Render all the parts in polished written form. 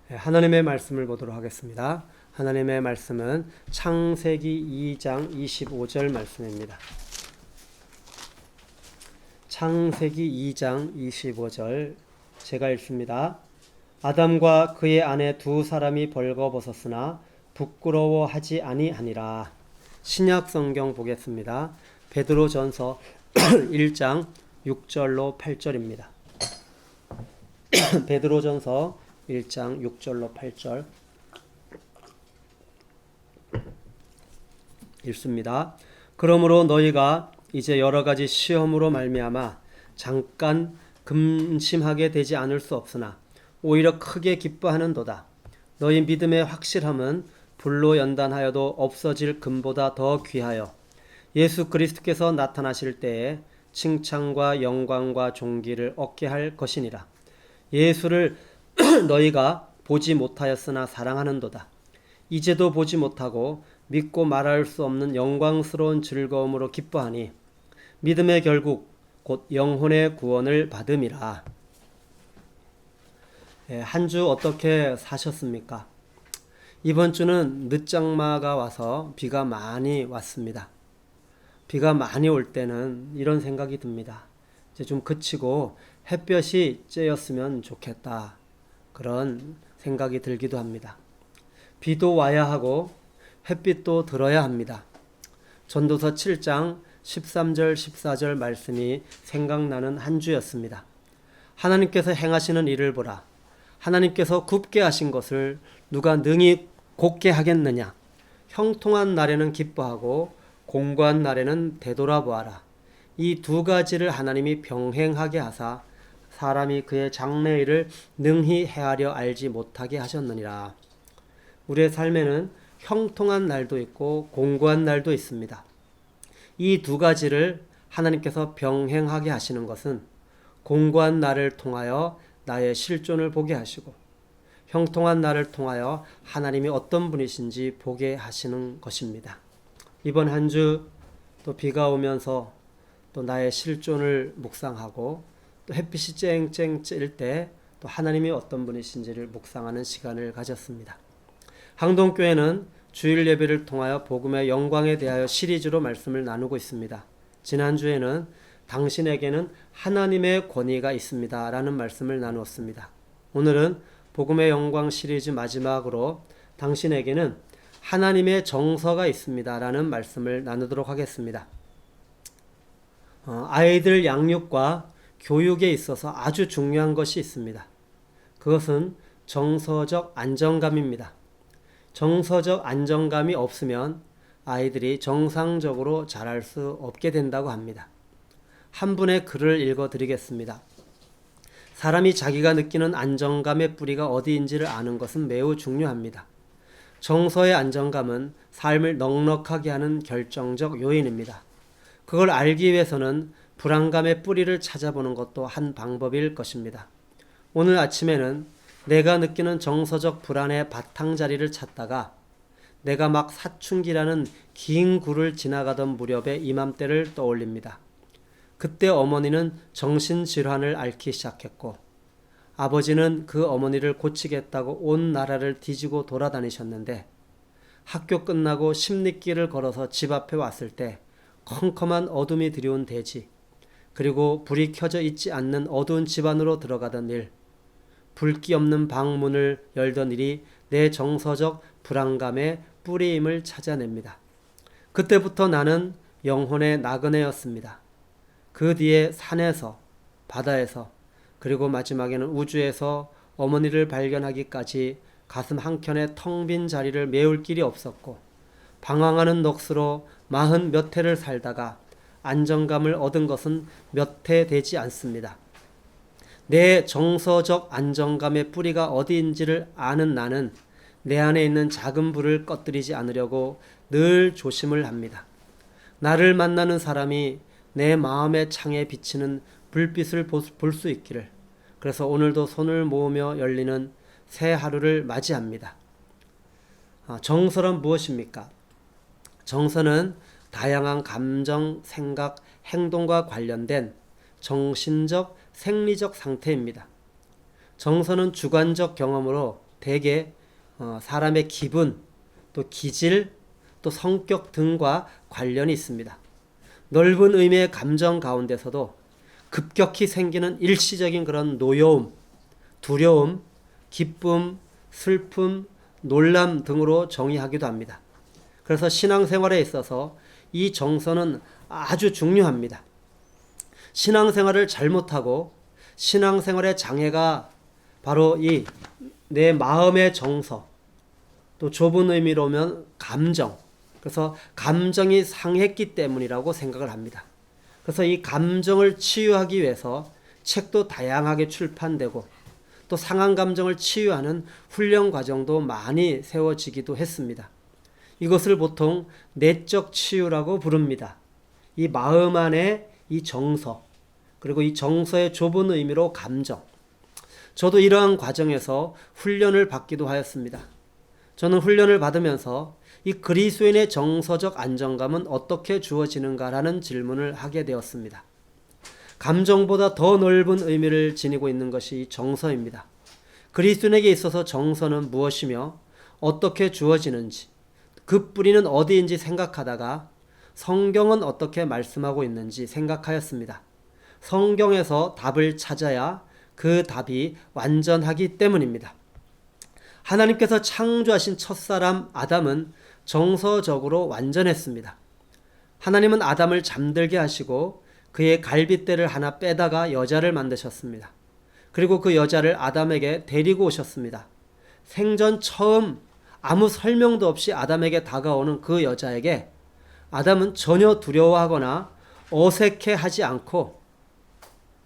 하나님의 말씀을 보도록 하겠습니다. 하나님의 말씀은 창세기 2장 25절 말씀입니다. 창세기 2장 25절 제가 읽습니다. 아담과 그의 아내 두 사람이 벌거벗었으나 부끄러워하지 아니하니라. 신약 성경 보겠습니다. 베드로전서 1장 6절로 8절입니다. 베드로전서 1장 6절로 8절 읽습니다. 그러므로 너희가 이제 여러 가지 시험으로 말미암아 잠깐 근심하게 되지 않을 수 없으나 오히려 크게 기뻐하는도다. 너희 믿음의 확실함은 불로 연단하여도 없어질 금보다 더 귀하여 예수 그리스도께서 나타나실 때에 칭찬과 영광과 존귀를 얻게 할 것이니라. 예수를 너희가 보지 못하였으나 사랑하는도다. 이제도 보지 못하고 믿고 말할 수 없는 영광스러운 즐거움으로 기뻐하니 믿음의 결국 곧 영혼의 구원을 받음이라. 한 주 어떻게 사셨습니까? 이번 주는 늦장마가 와서 비가 많이 왔습니다. 비가 많이 올 때는 이런 생각이 듭니다. 이제 좀 그치고 햇볕이 쬐었으면 좋겠다. 그런 생각이 들기도 합니다. 비도 와야 하고 햇빛도 들어야 합니다. 전도서 7장 13절 14절 말씀이 생각나는 한 주였습니다. 하나님께서 행하시는 일을 보라. 하나님께서 굽게 하신 것을 누가 능히 곧게 하겠느냐. 형통한 날에는 기뻐하고 공고한 날에는 되돌아보아라. 이 두 가지를 하나님이 병행하게 하사 사람이 그의 장래일을 능히 헤아려 알지 못하게 하셨느니라. 우리의 삶에는 형통한 날도 있고 공고한 날도 있습니다. 이 두 가지를 하나님께서 병행하게 하시는 것은 공고한 날을 통하여 나의 실존을 보게 하시고 형통한 날을 통하여 하나님이 어떤 분이신지 보게 하시는 것입니다. 이번 한 주 또 비가 오면서 또 나의 실존을 묵상하고 또 햇빛이 쨍쨍 찔 때 또 하나님이 어떤 분이신지를 묵상하는 시간을 가졌습니다. 항동교회는 주일 예배를 통하여 복음의 영광에 대하여 시리즈로 말씀을 나누고 있습니다. 지난주에는 당신에게는 하나님의 권위가 있습니다 라는 말씀을 나누었습니다. 오늘은 복음의 영광 시리즈 마지막으로 당신에게는 하나님의 정서가 있습니다 라는 말씀을 나누도록 하겠습니다. 아이들 양육과 교육에 있어서 아주 중요한 것이 있습니다. 그것은 정서적 안정감입니다. 정서적 안정감이 없으면 아이들이 정상적으로 자랄 수 없게 된다고 합니다. 한 분의 글을 읽어드리겠습니다. 사람이 자기가 느끼는 안정감의 뿌리가 어디인지를 아는 것은 매우 중요합니다. 정서의 안정감은 삶을 넉넉하게 하는 결정적 요인입니다. 그걸 알기 위해서는 불안감의 뿌리를 찾아보는 것도 한 방법일 것입니다. 오늘 아침에는 내가 느끼는 정서적 불안의 바탕자리를 찾다가 내가 막 사춘기라는 긴 굴을 지나가던 무렵의 이맘때를 떠올립니다. 그때 어머니는 정신질환을 앓기 시작했고 아버지는 그 어머니를 고치겠다고 온 나라를 뒤지고 돌아다니셨는데 학교 끝나고 십리길을 걸어서 집 앞에 왔을 때 컴컴한 어둠이 드리운 대지, 그리고 불이 켜져 있지 않는 어두운 집 안으로 들어가던 일, 불기 없는 방문을 열던 일이 내 정서적 불안감의 뿌리임을 찾아냅니다. 그때부터 나는 영혼의 나그네였습니다. 그 뒤에 산에서, 바다에서, 그리고 마지막에는 우주에서 어머니를 발견하기까지 가슴 한켠에 텅 빈 자리를 메울 길이 없었고 방황하는 넋으로 40 몇 해를 살다가 안정감을 얻은 것은 몇 해 되지 않습니다. 내 정서적 안정감의 뿌리가 어디인지를 아는 나는 내 안에 있는 작은 불을 꺼뜨리지 않으려고 늘 조심을 합니다. 나를 만나는 사람이 내 마음의 창에 비치는 불빛을 볼 수 있기를, 그래서 오늘도 손을 모으며 열리는 새 하루를 맞이합니다. 정서란 무엇입니까? 정서는 다양한 감정, 생각, 행동과 관련된 정신적, 생리적 상태입니다. 정서는 주관적 경험으로 대개 사람의 기분, 또 기질, 또 성격 등과 관련이 있습니다. 넓은 의미의 감정 가운데서도 급격히 생기는 일시적인 그런 노여움, 두려움, 기쁨, 슬픔, 놀람 등으로 정의하기도 합니다. 그래서 신앙생활에 있어서 이 정서는 아주 중요합니다. 신앙생활을 잘못하고 신앙생활의 장애가 바로 이 내 마음의 정서, 또 좁은 의미로면 감정, 그래서 감정이 상했기 때문이라고 생각을 합니다. 그래서 이 감정을 치유하기 위해서 책도 다양하게 출판되고 또 상한 감정을 치유하는 훈련 과정도 많이 세워지기도 했습니다. 이것을 보통 내적 치유라고 부릅니다. 이 마음 안에 이 정서, 그리고 이 정서의 좁은 의미로 감정. 저도 이러한 과정에서 훈련을 받기도 하였습니다. 저는 훈련을 받으면서 이 그리스도인의 정서적 안정감은 어떻게 주어지는가라는 질문을 하게 되었습니다. 감정보다 더 넓은 의미를 지니고 있는 것이 정서입니다. 그리스도인에게 있어서 정서는 무엇이며 어떻게 주어지는지, 그 뿌리는 어디인지 생각하다가 성경은 어떻게 말씀하고 있는지 생각하였습니다. 성경에서 답을 찾아야 그 답이 완전하기 때문입니다. 하나님께서 창조하신 첫사람 아담은 정서적으로 완전했습니다. 하나님은 아담을 잠들게 하시고 그의 갈빗대를 하나 빼다가 여자를 만드셨습니다. 그리고 그 여자를 아담에게 데리고 오셨습니다. 생전 처음 아무 설명도 없이 아담에게 다가오는 그 여자에게 아담은 전혀 두려워하거나 어색해하지 않고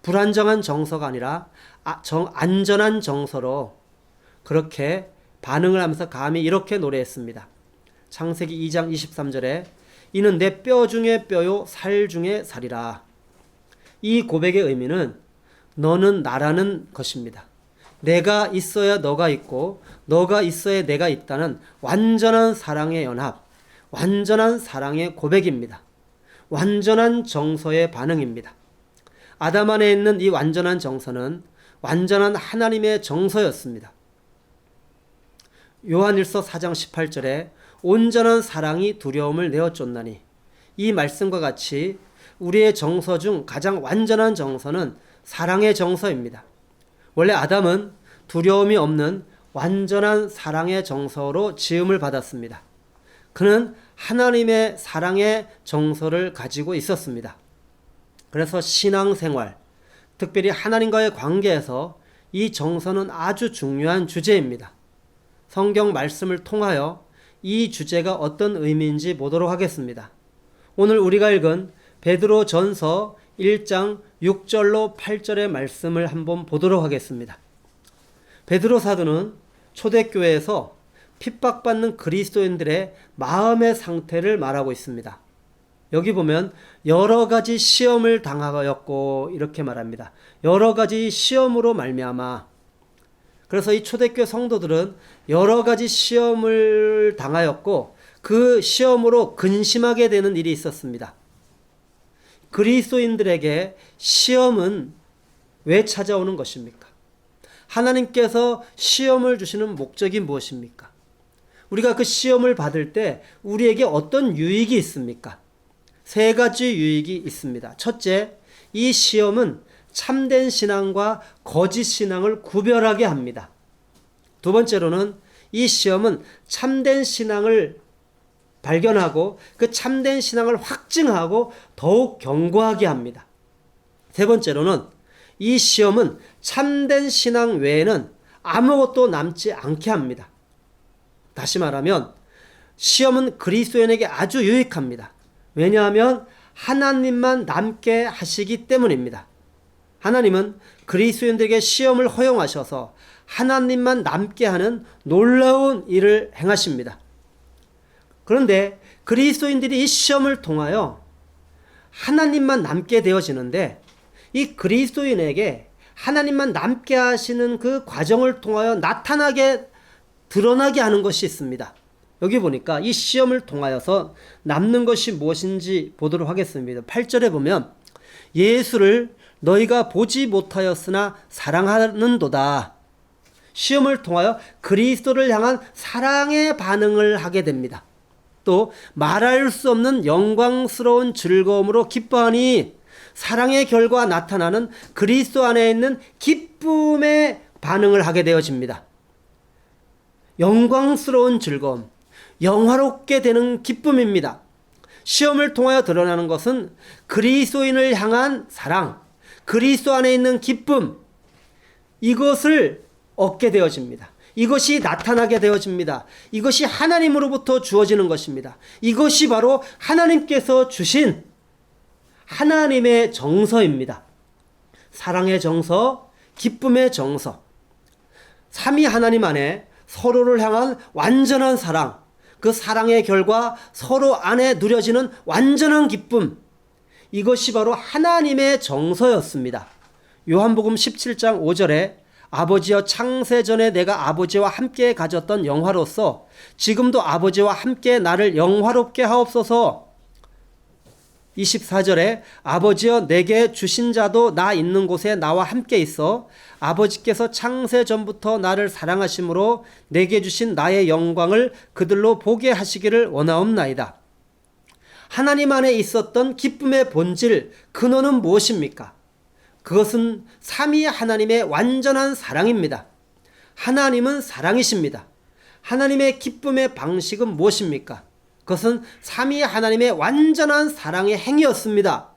불안정한 정서가 아니라 안전한 정서로 그렇게 반응을 하면서 감히 이렇게 노래했습니다. 창세기 2장 23절에 이는 내 뼈 중에 뼈요 살 중에 살이라. 이 고백의 의미는 너는 나라는 것입니다. 내가 있어야 너가 있고 너가 있어야 내가 있다는 완전한 사랑의 연합, 완전한 사랑의 고백입니다. 완전한 정서의 반응입니다. 아담 안에 있는 이 완전한 정서는 완전한 하나님의 정서였습니다. 요한일서 4장 18절에 온전한 사랑이 두려움을 내어쫓나니, 이 말씀과 같이 우리의 정서 중 가장 완전한 정서는 사랑의 정서입니다. 원래 아담은 두려움이 없는 완전한 사랑의 정서로 지음을 받았습니다. 그는 하나님의 사랑의 정서를 가지고 있었습니다. 그래서 신앙생활, 특별히 하나님과의 관계에서 이 정서는 아주 중요한 주제입니다. 성경 말씀을 통하여 이 주제가 어떤 의미인지 보도록 하겠습니다. 오늘 우리가 읽은 베드로 전서 1장 6절로 8절의 말씀을 한번 보도록 하겠습니다. 베드로 사도는 초대교회에서 핍박받는 그리스도인들의 마음의 상태를 말하고 있습니다. 여기 보면 여러 가지 시험을 당하였고 이렇게 말합니다. 여러 가지 시험으로 말미암아. 그래서 이 초대교회 성도들은 여러 가지 시험을 당하였고 그 시험으로 근심하게 되는 일이 있었습니다. 그리스도인들에게 시험은 왜 찾아오는 것입니까? 하나님께서 시험을 주시는 목적이 무엇입니까? 우리가 그 시험을 받을 때 우리에게 어떤 유익이 있습니까? 세 가지 유익이 있습니다. 첫째, 이 시험은 참된 신앙과 거짓 신앙을 구별하게 합니다. 두 번째로는 이 시험은 참된 신앙을 발견하고 그 참된 신앙을 확증하고 더욱 견고하게 합니다. 세 번째로는 이 시험은 참된 신앙 외에는 아무것도 남지 않게 합니다. 다시 말하면 시험은 그리스도인에게 아주 유익합니다. 왜냐하면 하나님만 남게 하시기 때문입니다. 하나님은 그리스도인들에게 시험을 허용하셔서 하나님만 남게 하는 놀라운 일을 행하십니다. 그런데 그리스도인들이 이 시험을 통하여 하나님만 남게 되어지는데 이 그리스도인에게 하나님만 남게 하시는 그 과정을 통하여 드러나게 하는 것이 있습니다. 여기 보니까 이 시험을 통하여서 남는 것이 무엇인지 보도록 하겠습니다. 8절에 보면 예수를 너희가 보지 못하였으나 사랑하는도다. 시험을 통하여 그리스도를 향한 사랑의 반응을 하게 됩니다. 또 말할 수 없는 영광스러운 즐거움으로 기뻐하니 사랑의 결과 나타나는 그리스도 안에 있는 기쁨의 반응을 하게 되어집니다. 영광스러운 즐거움, 영화롭게 되는 기쁨입니다. 시험을 통하여 드러나는 것은 그리스도인을 향한 사랑, 그리스도 안에 있는 기쁨, 이것을 얻게 되어집니다. 이것이 나타나게 되어집니다. 이것이 하나님으로부터 주어지는 것입니다. 이것이 바로 하나님께서 주신 하나님의 정서입니다. 사랑의 정서, 기쁨의 정서. 삼위 하나님 안에 서로를 향한 완전한 사랑, 그 사랑의 결과 서로 안에 누려지는 완전한 기쁨, 이것이 바로 하나님의 정서였습니다. 요한복음 17장 5절에 아버지여 창세전에 내가 아버지와 함께 가졌던 영화로서 지금도 아버지와 함께 나를 영화롭게 하옵소서. 24절에 아버지여 내게 주신 자도 나 있는 곳에 나와 함께 있어 아버지께서 창세전부터 나를 사랑하심으로 내게 주신 나의 영광을 그들로 보게 하시기를 원하옵나이다. 하나님 안에 있었던 기쁨의 본질, 근원은 무엇입니까? 그것은 삼위 하나님의 완전한 사랑입니다. 하나님은 사랑이십니다. 하나님의 기쁨의 방식은 무엇입니까? 그것은 삼위 하나님의 완전한 사랑의 행위였습니다.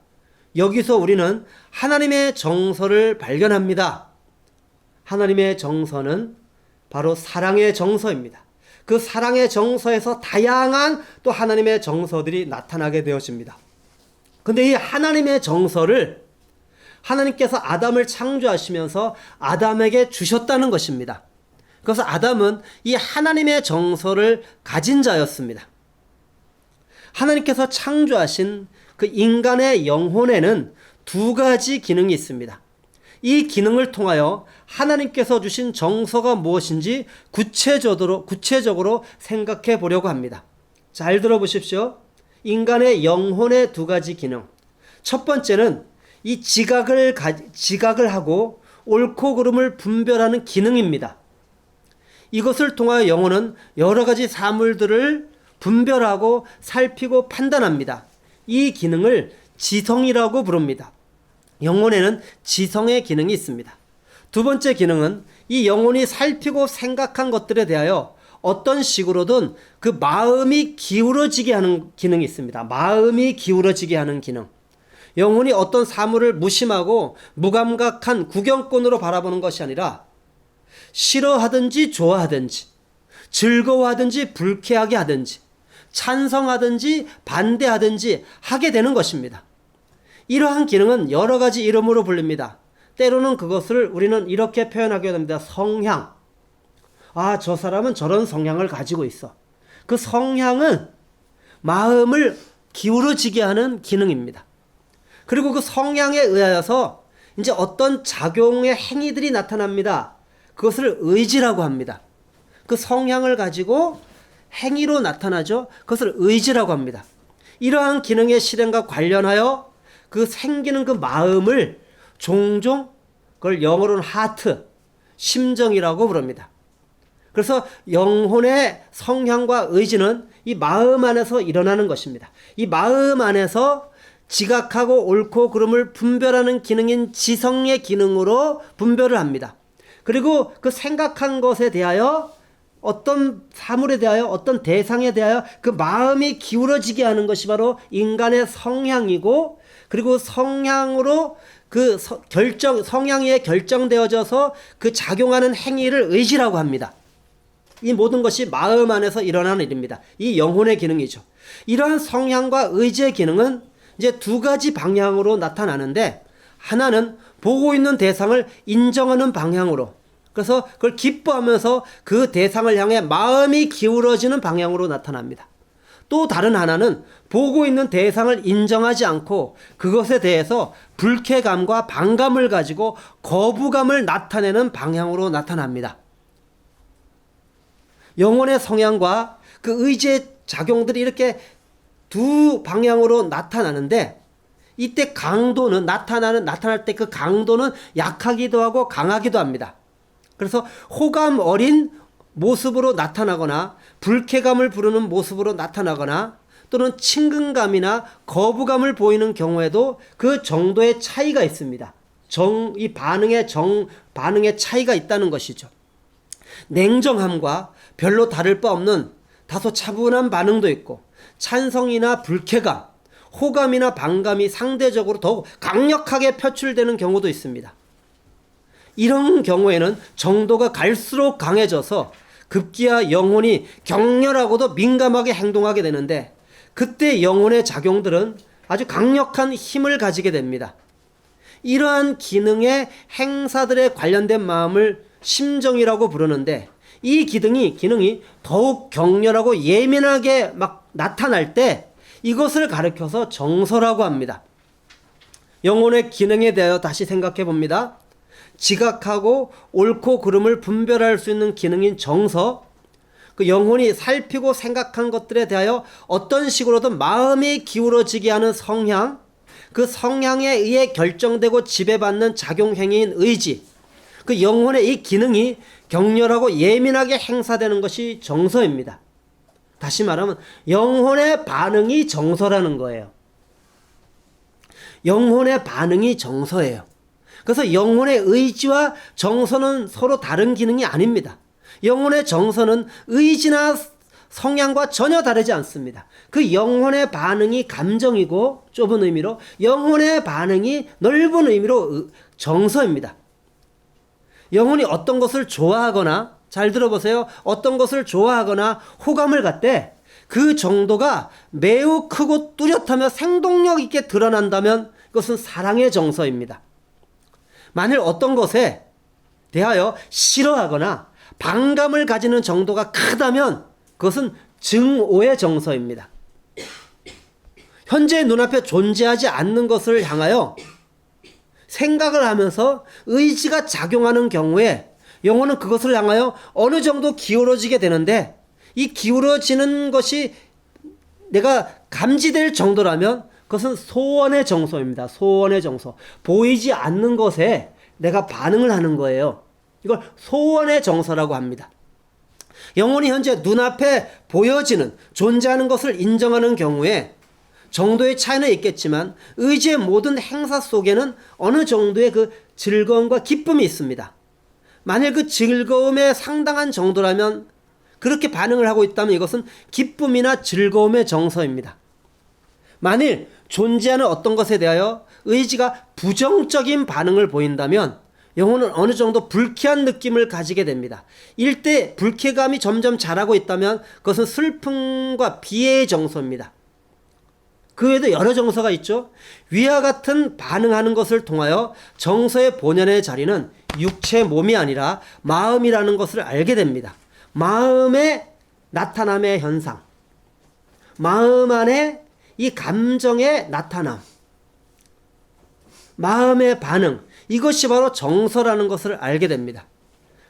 여기서 우리는 하나님의 정서를 발견합니다. 하나님의 정서는 바로 사랑의 정서입니다. 그 사랑의 정서에서 다양한 또 하나님의 정서들이 나타나게 되어집니다. 근데 이 하나님의 정서를 하나님께서 아담을 창조하시면서 아담에게 주셨다는 것입니다. 그래서 아담은 이 하나님의 정서를 가진 자였습니다. 하나님께서 창조하신 그 인간의 영혼에는 두 가지 기능이 있습니다. 이 기능을 통하여 하나님께서 주신 정서가 무엇인지 구체적으로 생각해 보려고 합니다. 잘 들어보십시오. 인간의 영혼의 두 가지 기능. 첫 번째는 이 지각을 하고 옳고 그름을 분별하는 기능입니다. 이것을 통하여 영혼은 여러 가지 사물들을 분별하고 살피고 판단합니다. 이 기능을 지성이라고 부릅니다. 영혼에는 지성의 기능이 있습니다. 두 번째 기능은 이 영혼이 살피고 생각한 것들에 대하여 어떤 식으로든 그 마음이 기울어지게 하는 기능이 있습니다. 마음이 기울어지게 하는 기능. 영혼이 어떤 사물을 무심하고 무감각한 구경꾼으로 바라보는 것이 아니라 싫어하든지 좋아하든지 즐거워하든지 불쾌하게 하든지 찬성하든지 반대하든지 하게 되는 것입니다. 이러한 기능은 여러 가지 이름으로 불립니다. 때로는 그것을 우리는 이렇게 표현하게 됩니다. 성향. 아, 저 사람은 저런 성향을 가지고 있어. 그 성향은 마음을 기울어지게 하는 기능입니다. 그리고 그 성향에 의하여서 이제 어떤 작용의 행위들이 나타납니다. 그것을 의지라고 합니다. 그 성향을 가지고 행위로 나타나죠. 그것을 의지라고 합니다. 이러한 기능의 실행과 관련하여 그 생기는 그 마음을 종종 그걸 영어로는 하트, 심정이라고 부릅니다. 그래서 영혼의 성향과 의지는 이 마음 안에서 일어나는 것입니다. 이 마음 안에서 지각하고 옳고 그름을 분별하는 기능인 지성의 기능으로 분별을 합니다. 그리고 그 생각한 것에 대하여 어떤 사물에 대하여 어떤 대상에 대하여 그 마음이 기울어지게 하는 것이 바로 인간의 성향이고, 그리고 성향으로 그 성향에 결정되어져서 그 작용하는 행위를 의지라고 합니다. 이 모든 것이 마음 안에서 일어나는 일입니다. 이 영혼의 기능이죠. 이러한 성향과 의지의 기능은 이제 두 가지 방향으로 나타나는데, 하나는 보고 있는 대상을 인정하는 방향으로, 그래서 그걸 기뻐하면서 그 대상을 향해 마음이 기울어지는 방향으로 나타납니다. 또 다른 하나는 보고 있는 대상을 인정하지 않고 그것에 대해서 불쾌감과 반감을 가지고 거부감을 나타내는 방향으로 나타납니다. 영혼의 성향과 그 의지의 작용들이 이렇게 두 방향으로 나타나는데, 이때 강도는 나타날 때 그 강도는 약하기도 하고 강하기도 합니다. 그래서 호감 어린 모습으로 나타나거나 불쾌감을 부르는 모습으로 나타나거나 또는 친근감이나 거부감을 보이는 경우에도 그 정도의 차이가 있습니다. 이 반응의 차이가 있다는 것이죠. 냉정함과 별로 다를 바 없는 다소 차분한 반응도 있고 찬성이나 불쾌감, 호감이나 반감이 상대적으로 더욱 강력하게 표출되는 경우도 있습니다. 이런 경우에는 정도가 갈수록 강해져서 급기야 영혼이 격렬하고도 민감하게 행동하게 되는데 그때 영혼의 작용들은 아주 강력한 힘을 가지게 됩니다. 이러한 기능의 행사들에 관련된 마음을 심정이라고 부르는데 이 기능이 더욱 격렬하고 예민하게 막 나타날 때 이것을 가리켜서 정서라고 합니다. 영혼의 기능에 대하여 다시 생각해 봅니다. 지각하고 옳고 그름을 분별할 수 있는 기능인 정서, 그 영혼이 살피고 생각한 것들에 대하여 어떤 식으로든 마음이 기울어지게 하는 성향, 그 성향에 의해 결정되고 지배받는 작용행위인 의지, 그 영혼의 이 기능이 격렬하고 예민하게 행사되는 것이 정서입니다. 다시 말하면 영혼의 반응이 정서라는 거예요. 영혼의 반응이 정서예요. 그래서 영혼의 의지와 정서는 서로 다른 기능이 아닙니다. 영혼의 정서는 의지나 성향과 전혀 다르지 않습니다. 그 영혼의 반응이 감정이고 좁은 의미로 영혼의 반응이 넓은 의미로 정서입니다. 영혼이 어떤 것을 좋아하거나 잘 들어보세요. 어떤 것을 좋아하거나 호감을 갖되 그 정도가 매우 크고 뚜렷하며 생동력 있게 드러난다면 그것은 사랑의 정서입니다. 만일 어떤 것에 대하여 싫어하거나 반감을 가지는 정도가 크다면 그것은 증오의 정서입니다. 현재 눈앞에 존재하지 않는 것을 향하여 생각을 하면서 의지가 작용하는 경우에 영혼은 그것을 향하여 어느 정도 기울어지게 되는데 이 기울어지는 것이 내가 감지될 정도라면 그것은 소원의 정서입니다. 소원의 정서. 보이지 않는 것에 내가 반응을 하는 거예요. 이걸 소원의 정서라고 합니다. 영혼이 현재 눈앞에 보여지는 존재하는 것을 인정하는 경우에 정도의 차이는 있겠지만 의지의 모든 행사 속에는 어느 정도의 그 즐거움과 기쁨이 있습니다. 만일 그 즐거움에 상당한 정도라면 그렇게 반응을 하고 있다면 이것은 기쁨이나 즐거움의 정서입니다. 만일 존재하는 어떤 것에 대하여 의지가 부정적인 반응을 보인다면 영혼은 어느 정도 불쾌한 느낌을 가지게 됩니다. 일대 불쾌감이 점점 자라고 있다면 그것은 슬픔과 비애의 정서입니다. 그 외에도 여러 정서가 있죠. 위와 같은 반응하는 것을 통하여 정서의 본연의 자리는 육체 몸이 아니라 마음이라는 것을 알게 됩니다. 마음의 나타남의 현상, 마음 안에 이 감정의 나타남, 마음의 반응, 이것이 바로 정서라는 것을 알게 됩니다.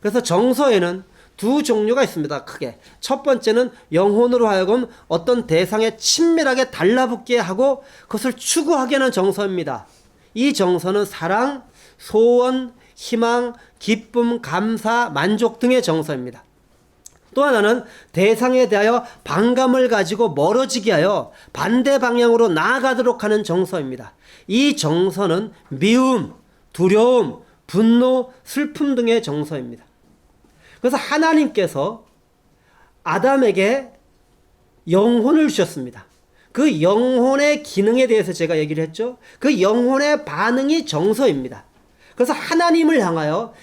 그래서 정서에는 두 종류가 있습니다. 크게. 첫 번째는 영혼으로 하여금 어떤 대상에 친밀하게 달라붙게 하고 그것을 추구하게 하는 정서입니다. 이 정서는 사랑, 소원, 희망, 기쁨, 감사, 만족 등의 정서입니다. 또 하나는 대상에 대하여 반감을 가지고 멀어지게 하여 반대 방향으로 나아가도록 하는 정서입니다. 이 정서는 미움, 두려움, 분노, 슬픔 등의 정서입니다. 그래서 하나님께서 아담에게 영혼을 주셨습니다. 그 영혼의 기능에 대해서 제가 얘기를 했죠. 그 영혼의 반응이 정서입니다. 그래서 하나님을 향하여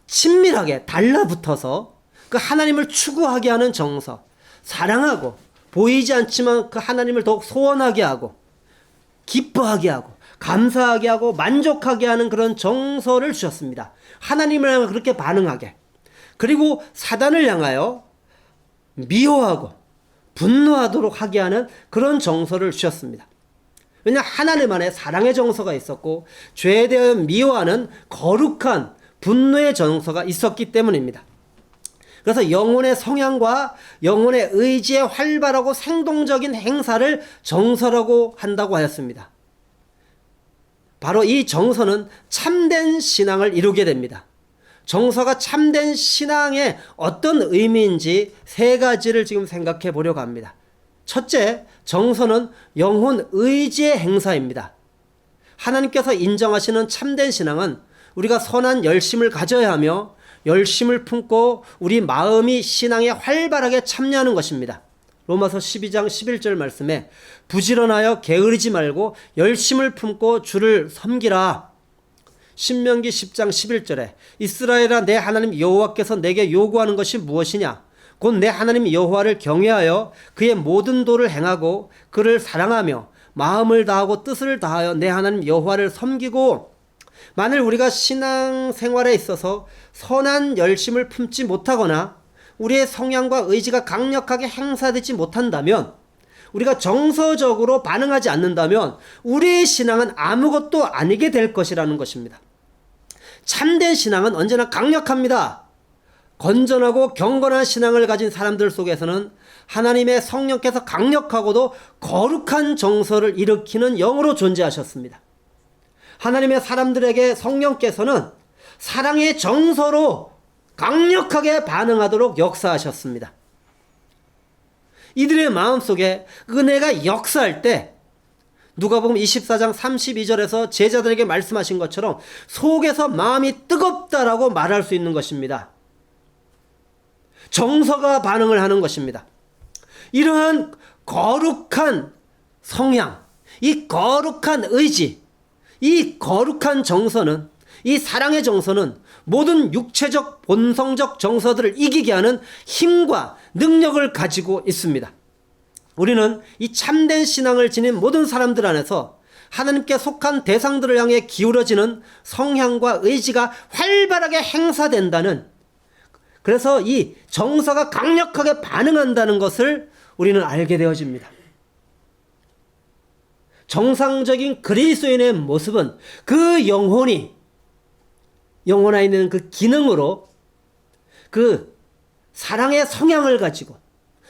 친밀하게 달라붙어서 그 하나님을 추구하게 하는 정서, 사랑하고 보이지 않지만 그 하나님을 더욱 소원하게 하고 기뻐하게 하고 감사하게 하고 만족하게 하는 그런 정서를 주셨습니다. 하나님을 향하여 그렇게 반응하게. 그리고 사단을 향하여 미워하고 분노하도록 하게 하는 그런 정서를 주셨습니다. 왜냐, 하나님 안에 사랑의 정서가 있었고 죄에 대하여 미워하는 거룩한 분노의 정서가 있었기 때문입니다. 그래서 영혼의 성향과 영혼의 의지의 활발하고 생동적인 행사를 정서라고 한다고 하였습니다. 바로 이 정서는 참된 신앙을 이루게 됩니다. 정서가 참된 신앙의 어떤 의미인지 세 가지를 지금 생각해 보려고 합니다. 첫째, 정서는 영혼 의지의 행사입니다. 하나님께서 인정하시는 참된 신앙은 우리가 선한 열심을 가져야 하며 열심을 품고 우리 마음이 신앙에 활발하게 참여하는 것입니다. 로마서 12장 11절 말씀에 부지런하여 게으르지 말고 열심을 품고 주를 섬기라. 신명기 10장 11절에 이스라엘아 내 하나님 여호와께서 내게 요구하는 것이 무엇이냐? 곧 내 하나님 여호와를 경외하여 그의 모든 도를 행하고 그를 사랑하며 마음을 다하고 뜻을 다하여 내 하나님 여호와를 섬기고. 만일 우리가 신앙생활에 있어서 선한 열심을 품지 못하거나 우리의 성향과 의지가 강력하게 행사되지 못한다면, 우리가 정서적으로 반응하지 않는다면 우리의 신앙은 아무것도 아니게 될 것이라는 것입니다. 참된 신앙은 언제나 강력합니다. 건전하고 경건한 신앙을 가진 사람들 속에서는 하나님의 성령께서 강력하고도 거룩한 정서를 일으키는 영으로 존재하셨습니다. 하나님의 사람들에게 성령께서는 사랑의 정서로 강력하게 반응하도록 역사하셨습니다. 이들의 마음속에 은혜가 역사할 때 누가복음 24장 32절에서 제자들에게 말씀하신 것처럼 속에서 마음이 뜨겁다라고 말할 수 있는 것입니다. 정서가 반응을 하는 것입니다. 이러한 거룩한 성향, 이 거룩한 의지, 이 거룩한 정서는, 이 사랑의 정서는 모든 육체적 본성적 정서들을 이기게 하는 힘과 능력을 가지고 있습니다. 우리는 이 참된 신앙을 지닌 모든 사람들 안에서 하나님께 속한 대상들을 향해 기울어지는 성향과 의지가 활발하게 행사된다는, 그래서 이 정서가 강력하게 반응한다는 것을 우리는 알게 되어집니다. 정상적인 그리스도인의 모습은 그 영혼 안에 있는 그 기능으로 그 사랑의 성향을 가지고,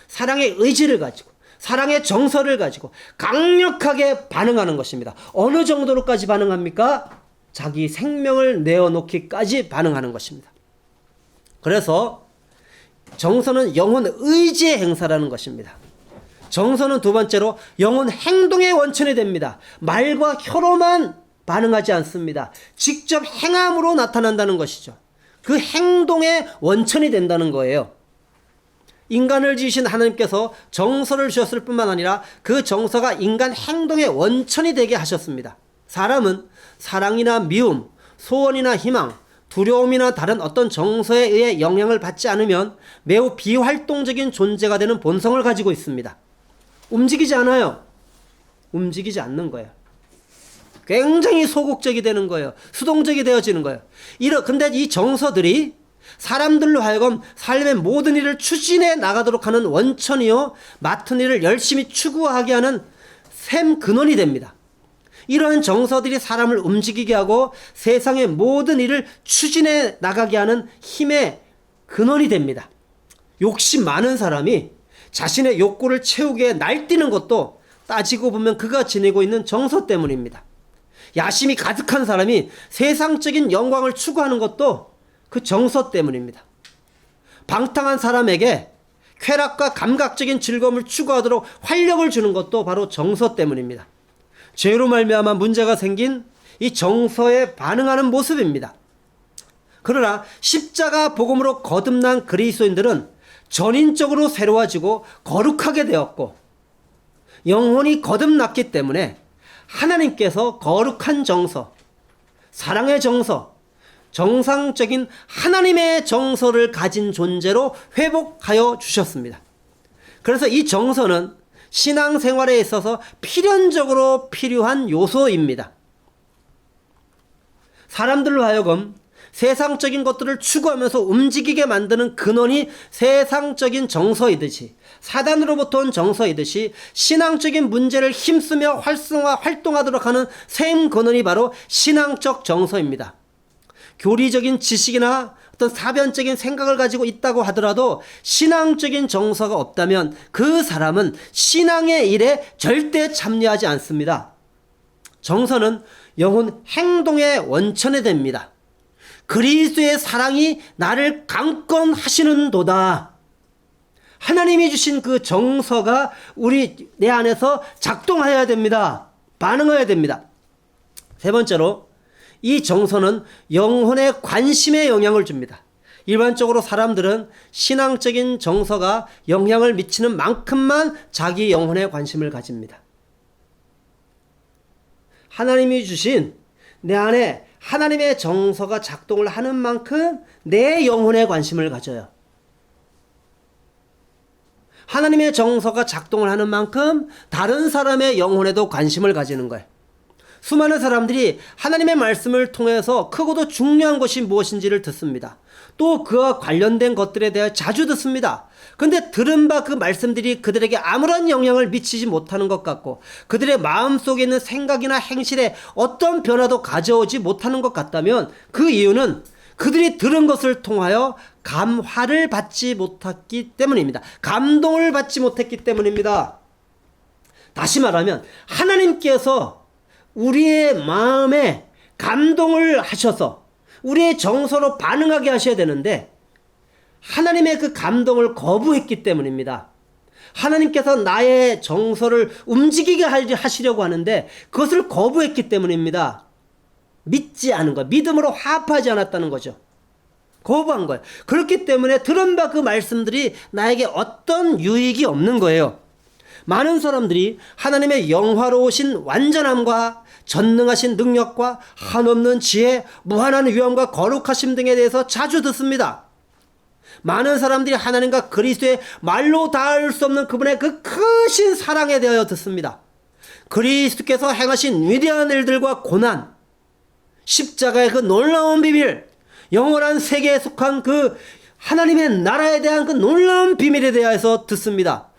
사랑의 의지를 가지고, 사랑의 정서를 가지고 강력하게 반응하는 것입니다. 어느 정도로까지 반응합니까? 자기 생명을 내어놓기까지 반응하는 것입니다. 그래서 정서는 영혼 의지의 행사라는 것입니다. 정서는 두 번째로 영혼 행동의 원천이 됩니다. 말과 혀로만 반응하지 않습니다. 직접 행함으로 나타난다는 것이죠. 그 행동의 원천이 된다는 거예요. 인간을 지으신 하나님께서 정서를 주셨을 뿐만 아니라 그 정서가 인간 행동의 원천이 되게 하셨습니다. 사람은 사랑이나 미움, 소원이나 희망, 두려움이나 다른 어떤 정서에 의해 영향을 받지 않으면 매우 비활동적인 존재가 되는 본성을 가지고 있습니다. 움직이지 않아요. 움직이지 않는 거예요. 굉장히 소극적이 되는 거예요. 수동적이 되어지는 거예요. 근데 이 정서들이 사람들로 하여금 삶의 모든 일을 추진해 나가도록 하는 원천이요, 맡은 일을 열심히 추구하게 하는 샘 근원이 됩니다. 이러한 정서들이 사람을 움직이게 하고 세상의 모든 일을 추진해 나가게 하는 힘의 근원이 됩니다. 욕심 많은 사람이 자신의 욕구를 채우기에 날뛰는 것도 따지고 보면 그가 지니고 있는 정서 때문입니다. 야심이 가득한 사람이 세상적인 영광을 추구하는 것도 그 정서 때문입니다. 방탕한 사람에게 쾌락과 감각적인 즐거움을 추구하도록 활력을 주는 것도 바로 정서 때문입니다. 죄로 말미암아 문제가 생긴 이 정서에 반응하는 모습입니다. 그러나 십자가 복음으로 거듭난 그리스도인들은 전인적으로 새로워지고 거룩하게 되었고 영혼이 거듭났기 때문에 하나님께서 거룩한 정서, 사랑의 정서, 정상적인 하나님의 정서를 가진 존재로 회복하여 주셨습니다. 그래서 이 정서는 신앙생활에 있어서 필연적으로 필요한 요소입니다. 사람들로 하여금 세상적인 것들을 추구하면서 움직이게 만드는 근원이 세상적인 정서이듯이, 사단으로부터 온 정서이듯이 신앙적인 문제를 힘쓰며 활동하도록 하는 샘 근원이 바로 신앙적 정서입니다. 교리적인 지식이나 어떤 사변적인 생각을 가지고 있다고 하더라도 신앙적인 정서가 없다면 그 사람은 신앙의 일에 절대 참여하지 않습니다. 정서는 영혼 행동의 원천에 됩니다. 그리스도의 사랑이 나를 강권하시는도다. 하나님이 주신 그 정서가 내 안에서 작동해야 됩니다. 반응해야 됩니다. 세 번째로, 이 정서는 영혼의 관심에 영향을 줍니다. 일반적으로 사람들은 신앙적인 정서가 영향을 미치는 만큼만 자기 영혼에 관심을 가집니다. 하나님이 주신 내 안에 하나님의 정서가 작동을 하는 만큼 내 영혼에 관심을 가져요. 하나님의 정서가 작동을 하는 만큼 다른 사람의 영혼에도 관심을 가지는 거예요. 수많은 사람들이 하나님의 말씀을 통해서 크고도 중요한 것이 무엇인지를 듣습니다. 또 그와 관련된 것들에 대해 자주 듣습니다. 근데 들은 바 그 말씀들이 그들에게 아무런 영향을 미치지 못하는 것 같고, 그들의 마음속에 있는 생각이나 행실에 어떤 변화도 가져오지 못하는 것 같다면, 그 이유는 그들이 들은 것을 통하여 감화를 받지 못했기 때문입니다. 감동을 받지 못했기 때문입니다. 다시 말하면 하나님께서 우리의 마음에 감동을 하셔서 우리의 정서로 반응하게 하셔야 되는데, 하나님의 그 감동을 거부했기 때문입니다. 하나님께서 나의 정서를 움직이게 하시려고 하는데 그것을 거부했기 때문입니다. 믿지 않은 것, 믿음으로 화합하지 않았다는 거죠. 거부한 거예요. 그렇기 때문에 들은 바 그 말씀들이 나에게 어떤 유익이 없는 거예요. 많은 사람들이 하나님의 영화로우신 완전함과 전능하신 능력과 한없는 지혜, 무한한 위엄과 거룩하심 등에 대해서 자주 듣습니다. 많은 사람들이 하나님과 그리스도의 말로 닿을 수 없는 그분의 그 크신 사랑에 대하여 듣습니다. 그리스도께서 행하신 위대한 일들과 고난, 십자가의 그 놀라운 비밀, 영원한 세계에 속한 그 하나님의 나라에 대한 그 놀라운 비밀에 대해서 듣습니다.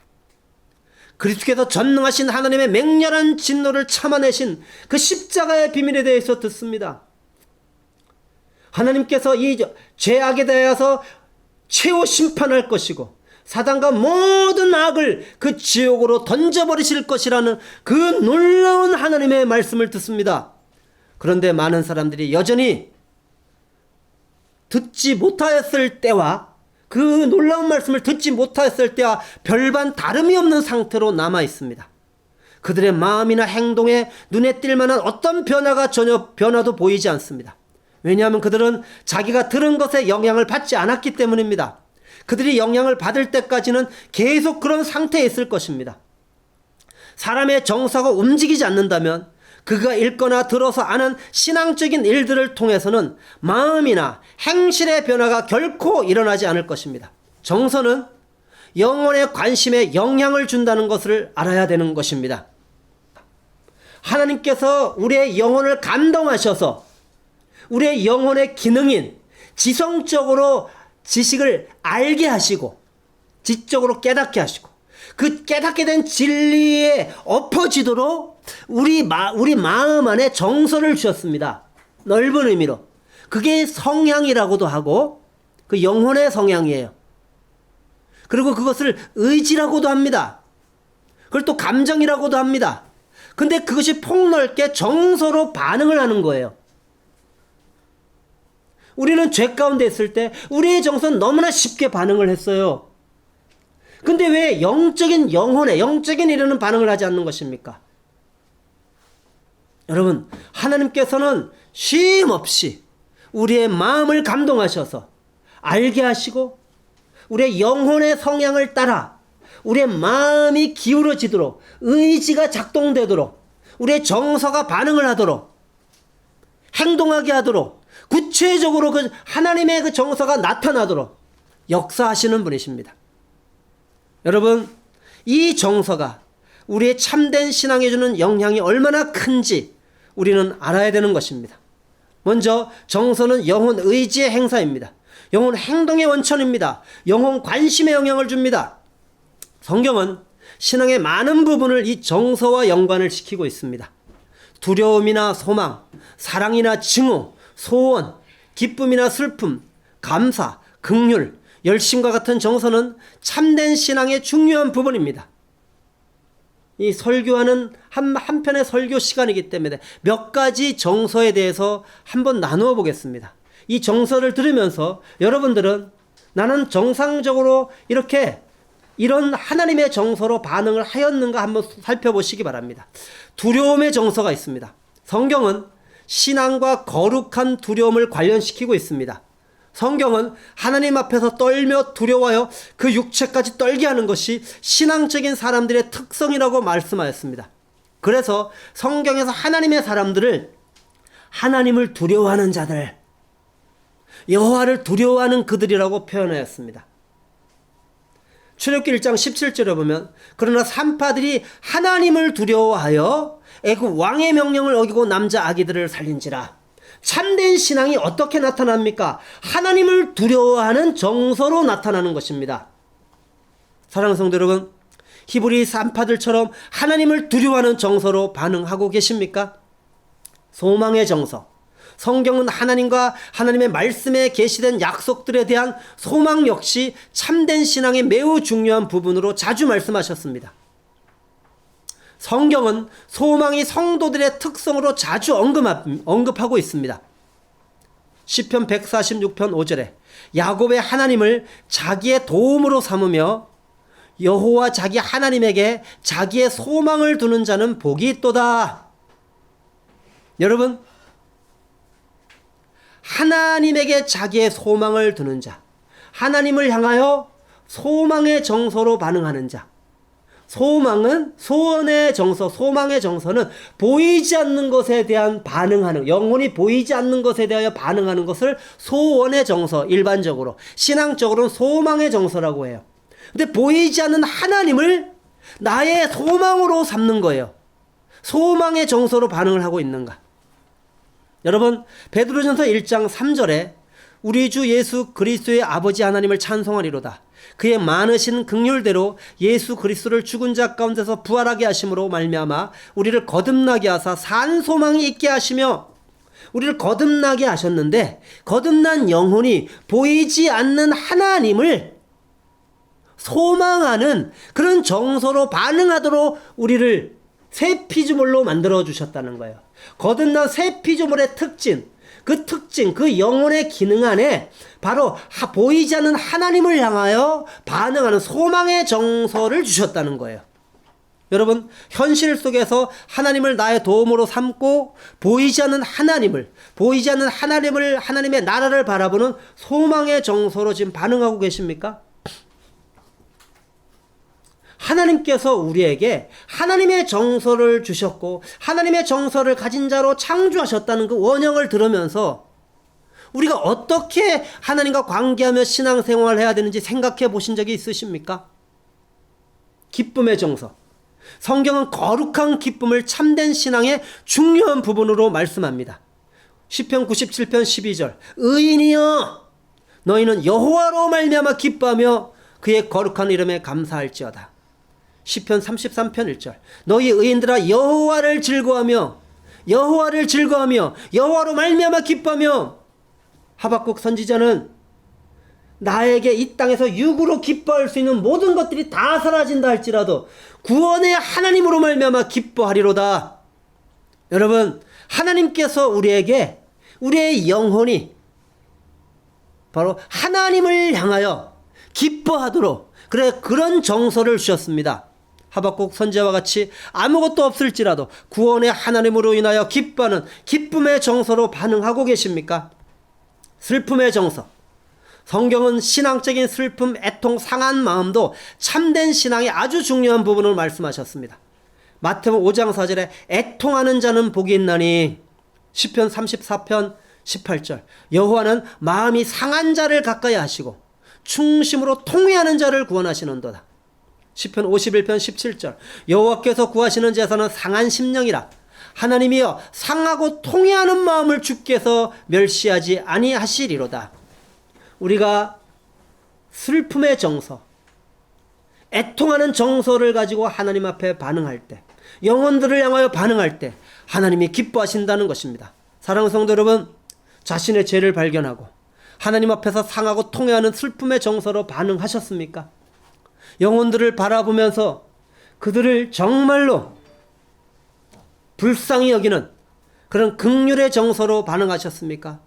그리스도께서 전능하신 하나님의 맹렬한 진노를 참아내신 그 십자가의 비밀에 대해서 듣습니다. 하나님께서 이 죄악에 대해서 최후 심판할 것이고 사단과 모든 악을 그 지옥으로 던져버리실 것이라는 그 놀라운 하나님의 말씀을 듣습니다. 그런데 많은 사람들이 여전히 듣지 못하였을 때와 그 놀라운 말씀을 듣지 못하였을 때와 별반 다름이 없는 상태로 남아 있습니다. 그들의 마음이나 행동에 눈에 띌 만한 어떤 변화가 전혀 변화도 보이지 않습니다. 왜냐하면 그들은 자기가 들은 것에 영향을 받지 않았기 때문입니다. 그들이 영향을 받을 때까지는 계속 그런 상태에 있을 것입니다. 사람의 정서가 움직이지 않는다면 그가 읽거나 들어서 아는 신앙적인 일들을 통해서는 마음이나 행실의 변화가 결코 일어나지 않을 것입니다. 정서는 영혼의 관심에 영향을 준다는 것을 알아야 되는 것입니다. 하나님께서 우리의 영혼을 감동하셔서 우리의 영혼의 기능인 지성적으로 지식을 알게 하시고 지적으로 깨닫게 하시고 그 깨닫게 된 진리에 엎어지도록 우리 마음 안에 정서를 주셨습니다. 넓은 의미로. 그게 성향이라고도 하고 그 영혼의 성향이에요. 그리고 그것을 의지라고도 합니다. 그걸 또 감정이라고도 합니다. 근데 그것이 폭넓게 정서로 반응을 하는 거예요. 우리는 죄 가운데 있을 때 우리의 정서는 너무나 쉽게 반응을 했어요. 근데 왜 영적인 영혼에 영적인 일에는 반응을 하지 않는 것입니까? 여러분, 하나님께서는 쉼 없이 우리의 마음을 감동하셔서 알게 하시고 우리의 영혼의 성향을 따라 우리의 마음이 기울어지도록 의지가 작동되도록 우리의 정서가 반응을 하도록 행동하게 하도록 구체적으로 그 하나님의 그 정서가 나타나도록 역사하시는 분이십니다. 여러분, 이 정서가 우리의 참된 신앙에 주는 영향이 얼마나 큰지 우리는 알아야 되는 것입니다. 먼저 정서는 영혼 의지의 행사입니다. 영혼 행동의 원천입니다. 영혼 관심에 영향을 줍니다. 성경은 신앙의 많은 부분을 이 정서와 연관을 시키고 있습니다. 두려움이나 소망, 사랑이나 증오, 소원, 기쁨이나 슬픔, 감사, 긍휼, 열심과 같은 정서는 참된 신앙의 중요한 부분입니다. 이 설교하는 한편의 설교 시간이기 때문에 몇 가지 정서에 대해서 한번 나누어 보겠습니다. 이 정서를 들으면서 여러분들은 나는 정상적으로 이런 하나님의 정서로 반응을 하였는가 한번 살펴보시기 바랍니다. 두려움의 정서가 있습니다. 성경은 신앙과 거룩한 두려움을 관련시키고 있습니다. 성경은 하나님 앞에서 떨며 두려워하여 그 육체까지 떨게 하는 것이 신앙적인 사람들의 특성이라고 말씀하였습니다. 그래서 성경에서 하나님의 사람들을 하나님을 두려워하는 자들, 여호와를 두려워하는 그들이라고 표현하였습니다. 출애굽기 1장 17절에 보면 그러나 산파들이 하나님을 두려워하여 애굽 왕의 명령을 어기고 남자 아기들을 살린지라. 참된 신앙이 어떻게 나타납니까? 하나님을 두려워하는 정서로 나타나는 것입니다. 사랑하는 성도 여러분, 히브리 산파들처럼 하나님을 두려워하는 정서로 반응하고 계십니까? 소망의 정서. 성경은 하나님과 하나님의 말씀에 계시된 약속들에 대한 소망 역시 참된 신앙의 매우 중요한 부분으로 자주 말씀하셨습니다. 성경은 소망이 성도들의 특성으로 자주 언급하고 있습니다. 시편 146편 5절에 야곱의 하나님을 자기의 도움으로 삼으며 여호와 자기 하나님에게 자기의 소망을 두는 자는 복이 있도다. 여러분, 하나님에게 자기의 소망을 두는 자, 하나님을 향하여 소망의 정서로 반응하는 자. 소망은 소원의 정서, 소망의 정서는 보이지 않는 것에 대한 반응하는, 영혼이 보이지 않는 것에 대하여 반응하는 것을 소원의 정서, 일반적으로 신앙적으로는 소망의 정서라고 해요. 근데 보이지 않는 하나님을 나의 소망으로 삼는 거예요. 소망의 정서로 반응을 하고 있는가? 여러분, 베드로전서 1장 3절에 우리 주 예수 그리스도의 아버지 하나님을 찬송하리로다. 그의 많으신 긍휼대로 예수 그리스도를 죽은 자 가운데서 부활하게 하심으로 말미암아 우리를 거듭나게 하사 산 소망이 있게 하시며, 우리를 거듭나게 하셨는데 거듭난 영혼이 보이지 않는 하나님을 소망하는 그런 정서로 반응하도록 우리를 새 피조물로 만들어 주셨다는 거예요. 거듭난 새 피조물의 특징, 그 영혼의 기능 안에 바로 보이지 않는 하나님을 향하여 반응하는 소망의 정서를 주셨다는 거예요. 여러분, 현실 속에서 하나님을 나의 도움으로 삼고 보이지 않는 하나님의 나라를 바라보는 소망의 정서로 지금 반응하고 계십니까? 하나님께서 우리에게 하나님의 정서를 주셨고 하나님의 정서를 가진 자로 창조하셨다는 그 원형을 들으면서 우리가 어떻게 하나님과 관계하며 신앙생활을 해야 되는지 생각해 보신 적이 있으십니까? 기쁨의 정서. 성경은 거룩한 기쁨을 참된 신앙의 중요한 부분으로 말씀합니다. 시편 97편 12절 의인이여 너희는 여호와로 말미암아 기뻐하며 그의 거룩한 이름에 감사할지어다. 시편 33편 1절 너희 의인들아 여호와를 즐거워하며 여호와로 말미암아 기뻐하며. 하박국 선지자는 나에게 이 땅에서 육으로 기뻐할 수 있는 모든 것들이 다 사라진다 할지라도 구원의 하나님으로 말미암아 기뻐하리로다. 여러분, 하나님께서 우리에게 우리의 영혼이 바로 하나님을 향하여 기뻐하도록 그런 정서를 주셨습니다. 하박국 선지자와 같이 아무것도 없을지라도 구원의 하나님으로 인하여 기뻐하는 기쁨의 정서로 반응하고 계십니까? 슬픔의 정서. 성경은 신앙적인 슬픔, 애통, 상한 마음도 참된 신앙의 아주 중요한 부분을 말씀하셨습니다. 마태복음 5장 4절에 애통하는 자는 복이 있나니. 시편 34편 18절 여호와는 마음이 상한 자를 가까이 하시고 충심으로 통회하는 자를 구원하시는도다. 시편 51편 17절 여호와께서 구하시는 제사는 상한 심령이라. 하나님이여 상하고 통회하는 마음을 주께서 멸시하지 아니하시리로다. 우리가 슬픔의 정서, 애통하는 정서를 가지고 하나님 앞에 반응할 때, 영혼들을 향하여 반응할 때 하나님이 기뻐하신다는 것입니다. 사랑하는 성도 여러분, 자신의 죄를 발견하고 하나님 앞에서 상하고 통회하는 슬픔의 정서로 반응하셨습니까? 영혼들을 바라보면서 그들을 정말로 불쌍히 여기는 그런 긍휼의 정서로 반응하셨습니까?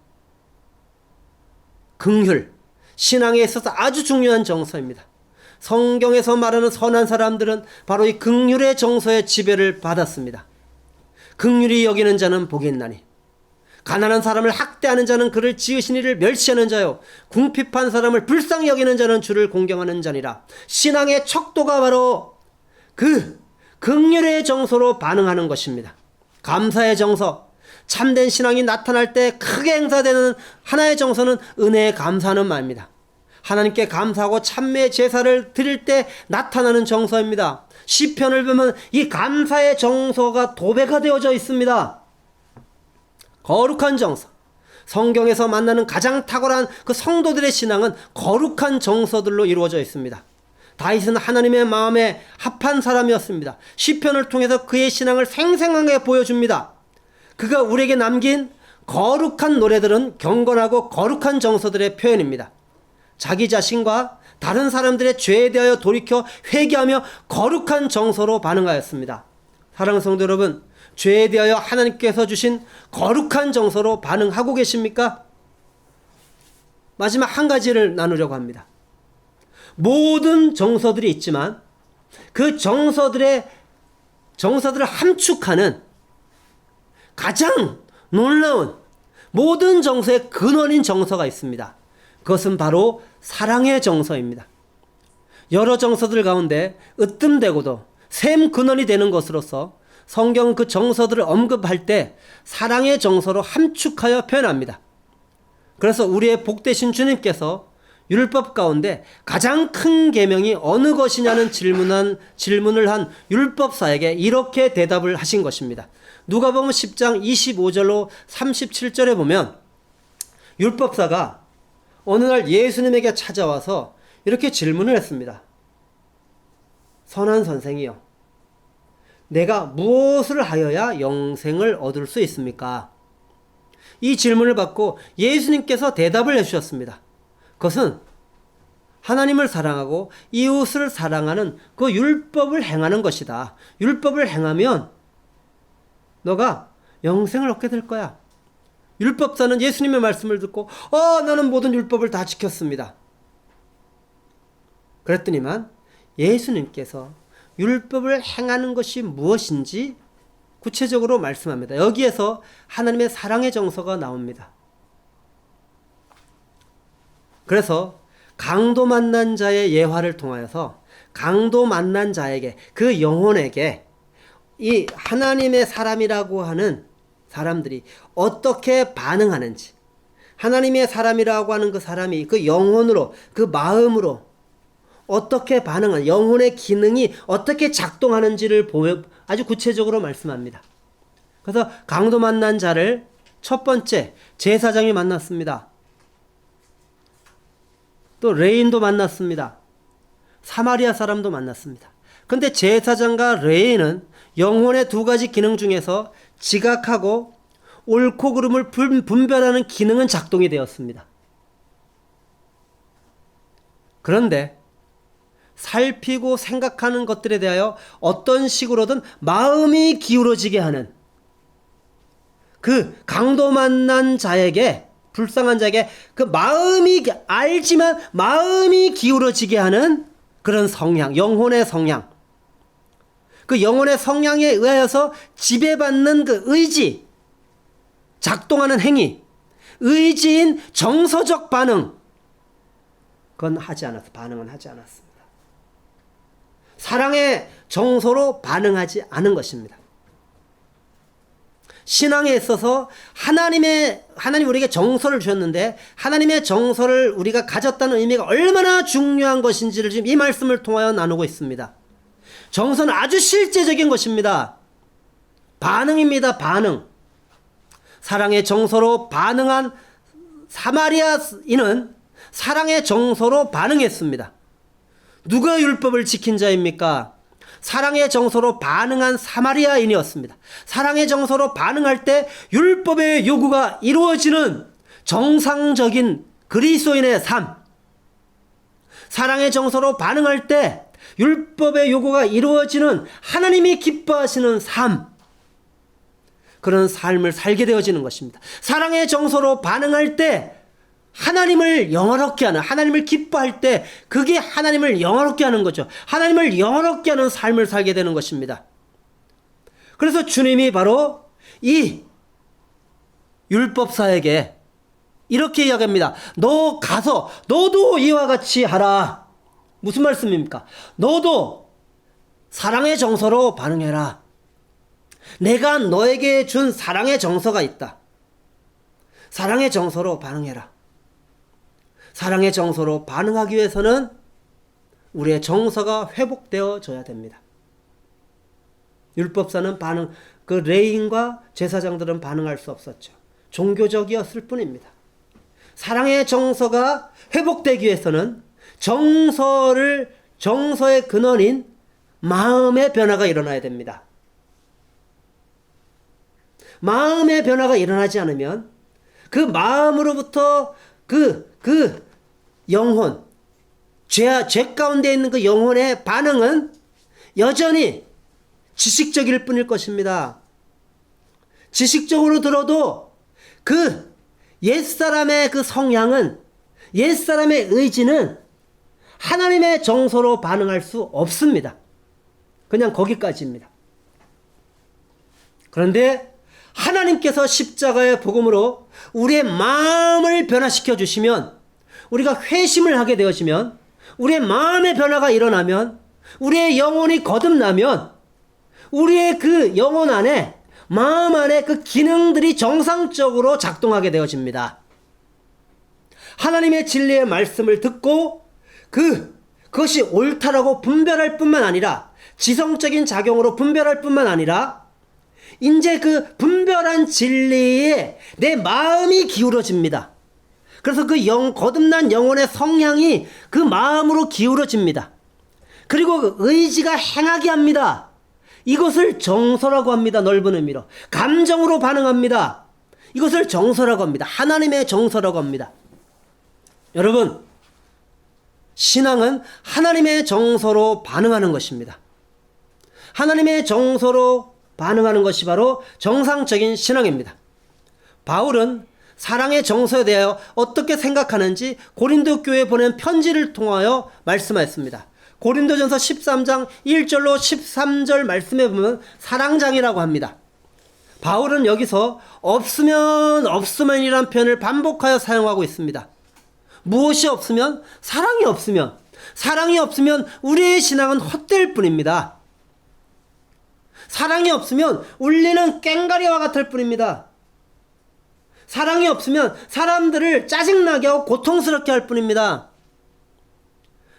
긍휼, 신앙에 있어서 아주 중요한 정서입니다. 성경에서 말하는 선한 사람들은 바로 이 긍휼의 정서의 지배를 받았습니다. 긍휼히 여기는 자는 복이 있나니 가난한 사람을 학대하는 자는 그를 지으신 이를 멸시하는 자요 궁핍한 사람을 불쌍히 여기는 자는 주를 공경하는 자니라. 신앙의 척도가 바로 그 긍휼의 정서로 반응하는 것입니다. 감사의 정서, 참된 신앙이 나타날 때 크게 행사되는 하나의 정서는 은혜에 감사하는 말입니다. 하나님께 감사하고 참매의 제사를 드릴 때 나타나는 정서입니다. 시편을 보면 이 감사의 정서가 도배가 되어져 있습니다. 거룩한 정서, 성경에서 만나는 가장 탁월한 그 성도들의 신앙은 거룩한 정서들로 이루어져 있습니다. 다윗은 하나님의 마음에 합한 사람이었습니다. 시편을 통해서 그의 신앙을 생생하게 보여줍니다. 그가 우리에게 남긴 거룩한 노래들은 경건하고 거룩한 정서들의 표현입니다. 자기 자신과 다른 사람들의 죄에 대하여 돌이켜 회개하며 거룩한 정서로 반응하였습니다. 사랑하는 성도 여러분, 죄에 대하여 하나님께서 주신 거룩한 정서로 반응하고 계십니까? 마지막 한 가지를 나누려고 합니다. 모든 정서들이 있지만 그 정서들을 함축하는 가장 놀라운 모든 정서의 근원인 정서가 있습니다. 그것은 바로 사랑의 정서입니다. 여러 정서들 가운데 으뜸되고도 샘 근원이 되는 것으로서 성경은 그 정서들을 언급할 때 사랑의 정서로 함축하여 표현합니다. 그래서 우리의 복되신 주님께서 율법 가운데 가장 큰 계명이 어느 것이냐는 질문을 한 율법사에게 이렇게 대답을 하신 것입니다. 누가복음 10장 25절로 37절에 보면 율법사가 어느 날 예수님에게 찾아와서 이렇게 질문을 했습니다. 선한 선생이여, 내가 무엇을 하여야 영생을 얻을 수 있습니까? 이 질문을 받고 예수님께서 대답을 해주셨습니다. 그것은 하나님을 사랑하고 이웃을 사랑하는 그 율법을 행하는 것이다. 율법을 행하면 너가 영생을 얻게 될 거야. 율법사는 예수님의 말씀을 듣고 나는 모든 율법을 다 지켰습니다. 그랬더니만 예수님께서 율법을 행하는 것이 무엇인지 구체적으로 말씀합니다. 여기에서 하나님의 사랑의 정서가 나옵니다. 그래서 강도 만난 자의 예화를 통하여서 강도 만난 자에게, 그 영혼에게 이 하나님의 사람이라고 하는 사람들이 어떻게 반응하는지, 하나님의 사람이라고 하는 그 사람이 그 영혼으로, 그 마음으로 어떻게 반응하는, 영혼의 기능이 어떻게 작동하는지를 아주 구체적으로 말씀합니다. 그래서 강도 만난 자를 첫 번째 제사장이 만났습니다. 또 레인도 만났습니다. 사마리아 사람도 만났습니다. 그런데 제사장과 레인은 영혼의 두 가지 기능 중에서 지각하고 옳고 그름을 분별하는 기능은 작동이 되었습니다. 그런데 살피고 생각하는 것들에 대하여 어떤 식으로든 마음이 기울어지게 하는, 그 강도 만난 자에게, 불쌍한 자에게 그 마음이, 알지만 마음이 기울어지게 하는 그런 성향, 영혼의 성향, 그 영혼의 성향에 의하여서 지배받는 그 의지, 작동하는 행위, 의지인 정서적 반응, 그건 반응은 하지 않았습니다. 사랑의 정서로 반응하지 않은 것입니다. 신앙에 있어서 하나님 우리에게 정서를 주셨는데 하나님의 정서를 우리가 가졌다는 의미가 얼마나 중요한 것인지를 지금 이 말씀을 통하여 나누고 있습니다. 정서는 아주 실제적인 것입니다. 반응입니다. 반응. 사랑의 정서로 반응한 사마리아인은 사랑의 정서로 반응했습니다. 누가 율법을 지킨 자입니까? 사랑의 정서로 반응한 사마리아인이었습니다. 사랑의 정서로 반응할 때 율법의 요구가 이루어지는 정상적인 그리스도인의 삶, 사랑의 정서로 반응할 때 율법의 요구가 이루어지는 하나님이 기뻐하시는 삶, 그런 삶을 살게 되어지는 것입니다. 사랑의 정서로 반응할 때 하나님을 영화롭게 하는, 하나님을 기뻐할 때 그게 하나님을 영화롭게 하는 거죠. 하나님을 영화롭게 하는 삶을 살게 되는 것입니다. 그래서 주님이 바로 이 율법사에게 이렇게 이야기합니다. 너 가서 너도 이와 같이 하라. 무슨 말씀입니까? 너도 사랑의 정서로 반응해라. 내가 너에게 준 사랑의 정서가 있다. 사랑의 정서로 반응해라. 사랑의 정서로 반응하기 위해서는 우리의 정서가 회복되어져야 됩니다. 율법사는 그 레인과 제사장들은 반응할 수 없었죠. 종교적이었을 뿐입니다. 사랑의 정서가 회복되기 위해서는 정서의 근원인 마음의 변화가 일어나야 됩니다. 마음의 변화가 일어나지 않으면 그 마음으로부터 그 영혼, 죄 가운데 있는 그 영혼의 반응은 여전히 지식적일 뿐일 것입니다. 지식적으로 들어도 그 옛사람의 그 성향은, 옛사람의 의지는 하나님의 정서로 반응할 수 없습니다. 그냥 거기까지입니다. 그런데 하나님께서 십자가의 복음으로 우리의 마음을 변화시켜 주시면, 우리가 회심을 하게 되어지면, 우리의 마음의 변화가 일어나면, 우리의 영혼이 거듭나면 우리의 그 영혼 안에, 마음 안에 그 기능들이 정상적으로 작동하게 되어집니다. 하나님의 진리의 말씀을 듣고 그것이 옳다라고 분별할 뿐만 아니라, 지성적인 작용으로 분별할 뿐만 아니라, 이제 그 분별한 진리에 내 마음이 기울어집니다. 그래서 그 거듭난 영혼의 성향이 그 마음으로 기울어집니다. 그리고 그 의지가 행하게 합니다. 이것을 정서라고 합니다. 넓은 의미로. 감정으로 반응합니다. 이것을 정서라고 합니다. 하나님의 정서라고 합니다. 여러분, 신앙은 하나님의 정서로 반응하는 것입니다. 하나님의 정서로 반응하는 것이 바로 정상적인 신앙입니다. 바울은 사랑의 정서에 대하여 어떻게 생각하는지 고린도 교회에 보낸 편지를 통하여 말씀하였습니다. 고린도전서 13장 1절로 13절 말씀에 보면 사랑장이라고 합니다. 바울은 여기서 없으면이란 표현을 반복하여 사용하고 있습니다. 무엇이 없으면? 사랑이 없으면 우리의 신앙은 헛될 뿐입니다. 사랑이 없으면 울리는 꽹과리와 같을 뿐입니다. 사랑이 없으면 사람들을 짜증나게 하고 고통스럽게 할 뿐입니다.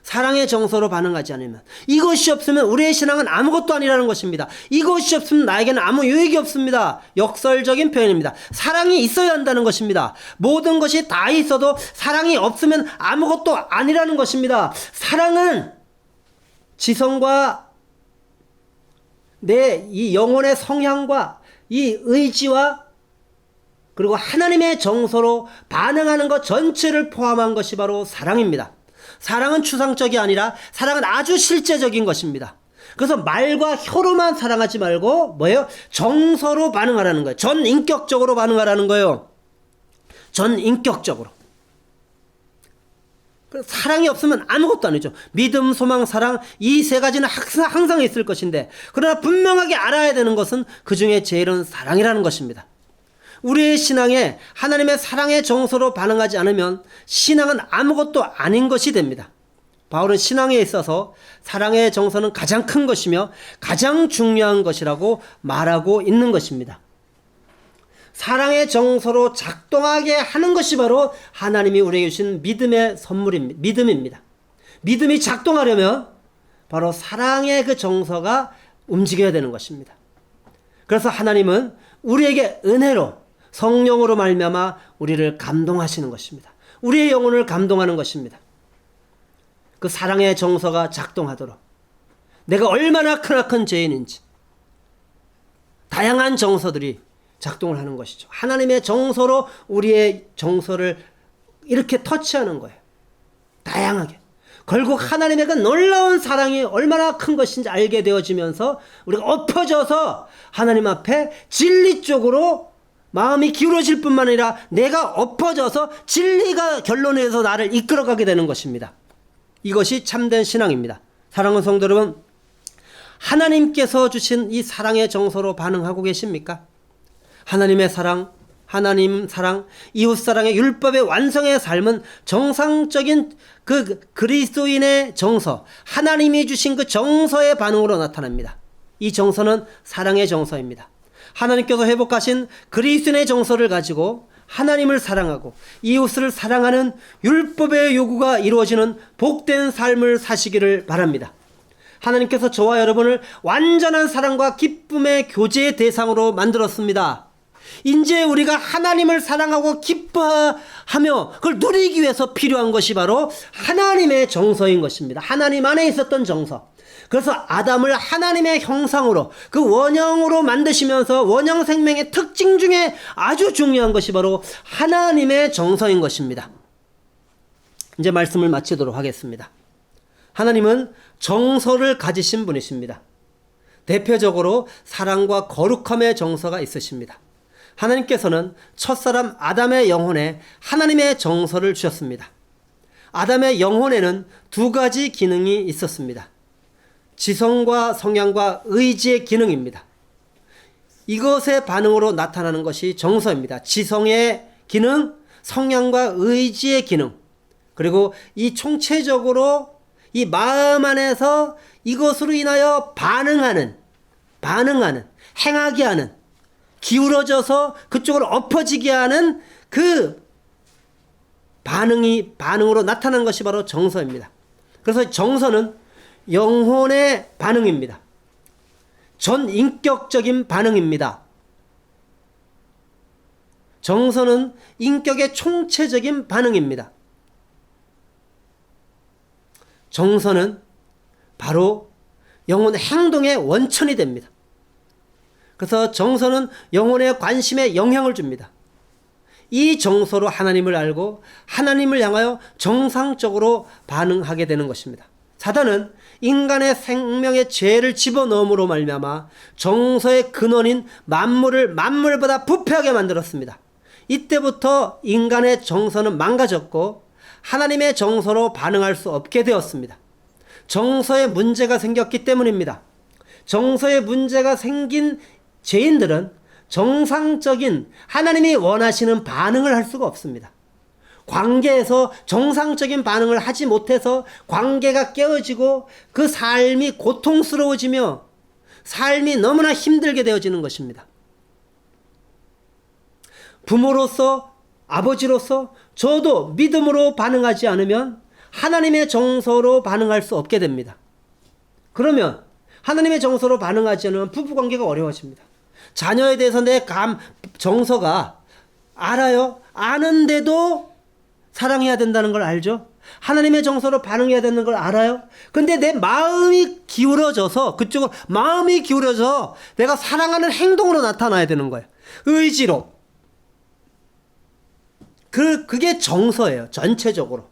사랑의 정서로 반응하지 않으면, 이것이 없으면 우리의 신앙은 아무것도 아니라는 것입니다. 이것이 없으면 나에게는 아무 유익이 없습니다. 역설적인 표현입니다. 사랑이 있어야 한다는 것입니다. 모든 것이 다 있어도 사랑이 없으면 아무것도 아니라는 것입니다. 사랑은 지성과 내 이 영혼의 성향과 이 의지와 그리고 하나님의 정서로 반응하는 것 전체를 포함한 것이 바로 사랑입니다. 사랑은 추상적이 아니라 사랑은 아주 실제적인 것입니다. 그래서 말과 혀로만 사랑하지 말고 뭐예요? 정서로 반응하라는 거예요. 전인격적으로 반응하라는 거예요. 전인격적으로. 사랑이 없으면 아무것도 아니죠. 믿음, 소망, 사랑, 이 세 가지는 항상 있을 것인데, 그러나 분명하게 알아야 되는 것은 그 중에 제일은 사랑이라는 것입니다. 우리의 신앙에 하나님의 사랑의 정서로 반응하지 않으면 신앙은 아무것도 아닌 것이 됩니다. 바울은 신앙에 있어서 사랑의 정서는 가장 큰 것이며 가장 중요한 것이라고 말하고 있는 것입니다. 사랑의 정서로 작동하게 하는 것이 바로 하나님이 우리에게 주신 믿음의 선물입니다. 믿음입니다. 믿음이 작동하려면 바로 사랑의 그 정서가 움직여야 되는 것입니다. 그래서 하나님은 우리에게 은혜로 성령으로 말미암아 우리를 감동하시는 것입니다. 우리의 영혼을 감동하는 것입니다. 그 사랑의 정서가 작동하도록 내가 얼마나 크나큰 죄인인지 다양한 정서들이 작동을 하는 것이죠. 하나님의 정서로 우리의 정서를 이렇게 터치하는 거예요. 다양하게. 결국 하나님의 그 놀라운 사랑이 얼마나 큰 것인지 알게 되어지면서 우리가 엎어져서 하나님 앞에 진리 쪽으로 마음이 기울어질 뿐만 아니라 내가 엎어져서 진리가 결론에서 나를 이끌어가게 되는 것입니다. 이것이 참된 신앙입니다. 사랑하는 성도 여러분, 하나님께서 주신 이 사랑의 정서로 반응하고 계십니까? 하나님의 사랑, 하나님 사랑, 이웃 사랑의 율법의 완성의 삶은 정상적인 그 그리스도인의 정서, 하나님이 주신 그 정서의 반응으로 나타납니다. 이 정서는 사랑의 정서입니다. 하나님께서 회복하신 그리스도인의 정서를 가지고 하나님을 사랑하고 이웃을 사랑하는 율법의 요구가 이루어지는 복된 삶을 사시기를 바랍니다. 하나님께서 저와 여러분을 완전한 사랑과 기쁨의 교제의 대상으로 만들었습니다. 이제 우리가 하나님을 사랑하고 기뻐하며 그걸 누리기 위해서 필요한 것이 바로 하나님의 정서인 것입니다. 하나님 안에 있었던 정서. 그래서 아담을 하나님의 형상으로 그 원형으로 만드시면서 원형 생명의 특징 중에 아주 중요한 것이 바로 하나님의 정서인 것입니다. 이제 말씀을 마치도록 하겠습니다. 하나님은 정서를 가지신 분이십니다. 대표적으로 사랑과 거룩함의 정서가 있으십니다. 하나님께서는 첫사람 아담의 영혼에 하나님의 정서를 주셨습니다. 아담의 영혼에는 두 가지 기능이 있었습니다. 지성과 성향과 의지의 기능입니다. 이것의 반응으로 나타나는 것이 정서입니다. 지성의 기능, 성향과 의지의 기능, 그리고 이 총체적으로 이 마음 안에서 이것으로 인하여 반응하는, 행하게 하는, 기울어져서 그쪽으로 엎어지게 하는 그 반응으로 나타난 것이 바로 정서입니다. 그래서 정서는 영혼의 반응입니다. 전 인격적인 반응입니다. 정서는 인격의 총체적인 반응입니다. 정서는 바로 영혼의 행동의 원천이 됩니다. 그래서 정서는 영혼의 관심에 영향을 줍니다. 이 정서로 하나님을 알고 하나님을 향하여 정상적으로 반응하게 되는 것입니다. 사단은 인간의 생명에 죄를 집어넣음으로 말미암아 정서의 근원인 만물을 만물보다 부패하게 만들었습니다. 이때부터 인간의 정서는 망가졌고 하나님의 정서로 반응할 수 없게 되었습니다. 정서에 문제가 생겼기 때문입니다. 정서에 문제가 생긴 죄인들은 정상적인 하나님이 원하시는 반응을 할 수가 없습니다. 관계에서 정상적인 반응을 하지 못해서 관계가 깨어지고 그 삶이 고통스러워지며 삶이 너무나 힘들게 되어지는 것입니다. 부모로서, 아버지로서 저도 믿음으로 반응하지 않으면 하나님의 정서로 반응할 수 없게 됩니다. 그러면 하나님의 정서로 반응하지 않으면 부부관계가 어려워집니다. 자녀에 대해서 내 정서가 알아요. 아는데도 사랑해야 된다는 걸 알죠. 하나님의 정서로 반응해야 되는 걸 알아요. 근데 내 마음이 기울어져서 그쪽으로 마음이 기울어져 내가 사랑하는 행동으로 나타나야 되는 거예요. 의지로. 그게 정서예요. 전체적으로.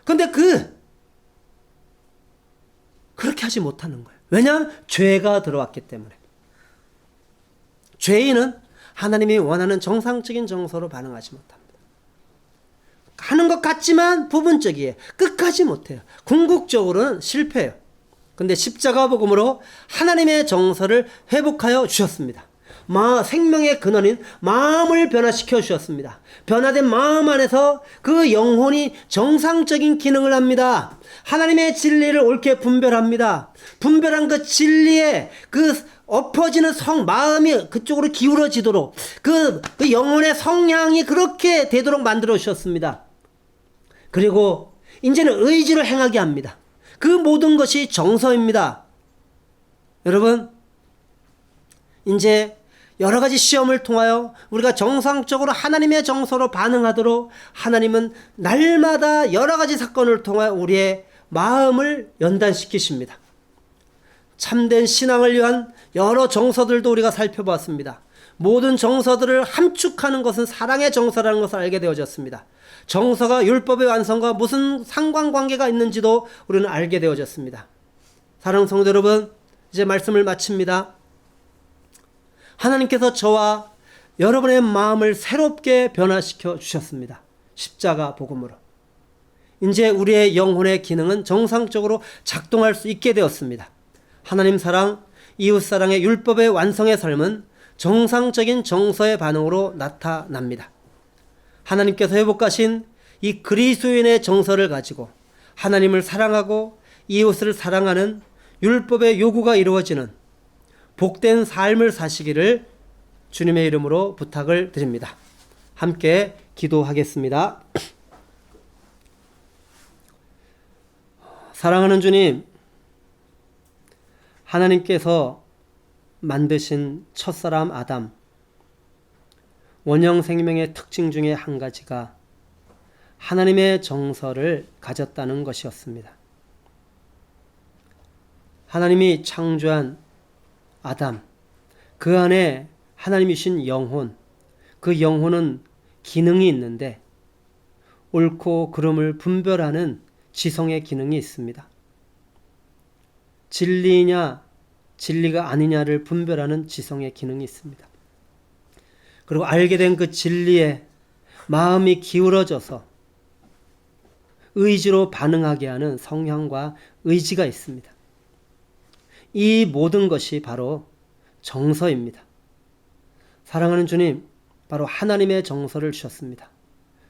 근데 그렇게 하지 못하는 거예요. 왜냐하면 죄가 들어왔기 때문에. 죄인은 하나님이 원하는 정상적인 정서로 반응하지 못합니다. 하는 것 같지만 부분적이에요. 끝까지 못해요. 궁극적으로는 실패해요. 근데 십자가 복음으로 하나님의 정서를 회복하여 주셨습니다. 생명의 근원인 마음을 변화시켜 주셨습니다. 변화된 마음 안에서 그 영혼이 정상적인 기능을 합니다. 하나님의 진리를 옳게 분별합니다. 분별한 그 진리에 그 엎어지는 마음이 그쪽으로 기울어지도록 그 영혼의 성향이 그렇게 되도록 만들어 주셨습니다. 그리고 이제는 의지를 행하게 합니다. 그 모든 것이 정서입니다. 여러분, 이제 여러 가지 시험을 통하여 우리가 정상적으로 하나님의 정서로 반응하도록 하나님은 날마다 여러 가지 사건을 통하여 우리의 마음을 연단시키십니다. 참된 신앙을 위한 여러 정서들도 우리가 살펴보았습니다. 모든 정서들을 함축하는 것은 사랑의 정서라는 것을 알게 되어졌습니다. 정서가 율법의 완성과 무슨 상관관계가 있는지도 우리는 알게 되어졌습니다. 사랑하는 성도 여러분, 이제 말씀을 마칩니다. 하나님께서 저와 여러분의 마음을 새롭게 변화시켜 주셨습니다. 십자가 복음으로. 이제 우리의 영혼의 기능은 정상적으로 작동할 수 있게 되었습니다. 하나님 사랑, 이웃 사랑의 율법의 완성의 삶은 정상적인 정서의 반응으로 나타납니다. 하나님께서 회복하신 이 그리스도인의 정서를 가지고 하나님을 사랑하고 이웃을 사랑하는 율법의 요구가 이루어지는 복된 삶을 사시기를 주님의 이름으로 부탁을 드립니다. 함께 기도하겠습니다. 사랑하는 주님, 하나님께서 만드신 첫사람 아담, 원형 생명의 특징 중에 한 가지가 하나님의 정서를 가졌다는 것이었습니다. 하나님이 창조한 아담, 그 안에 하나님이신 영혼, 그 영혼은 기능이 있는데 옳고 그름을 분별하는 지성의 기능이 있습니다. 진리냐 진리가 아니냐를 분별하는 지성의 기능이 있습니다. 그리고 알게 된 그 진리에 마음이 기울어져서 의지로 반응하게 하는 성향과 의지가 있습니다. 이 모든 것이 바로 정서입니다. 사랑하는 주님, 바로 하나님의 정서를 주셨습니다.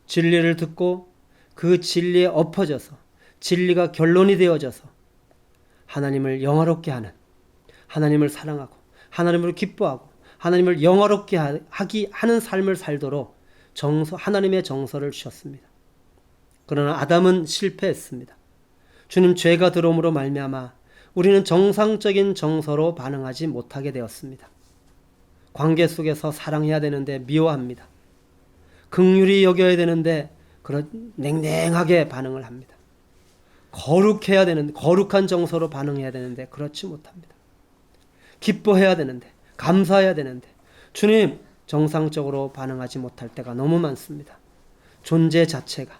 진리를 듣고 그 진리에 엎어져서 진리가 결론이 되어져서 하나님을 영화롭게 하는, 하나님을 사랑하고 하나님을 기뻐하고 하나님을 영화롭게 하는 삶을 살도록 하나님의 정서를 주셨습니다. 그러나 아담은 실패했습니다. 주님, 죄가 들어옴으로 말미암아 우리는 정상적인 정서로 반응하지 못하게 되었습니다. 관계 속에서 사랑해야 되는데 미워합니다. 긍휼히 여겨야 되는데 냉랭하게 반응을 합니다. 거룩해야 되는데, 거룩한 정서로 반응해야 되는데 그렇지 못합니다. 기뻐해야 되는데, 감사해야 되는데 주님, 정상적으로 반응하지 못할 때가 너무 많습니다. 존재 자체가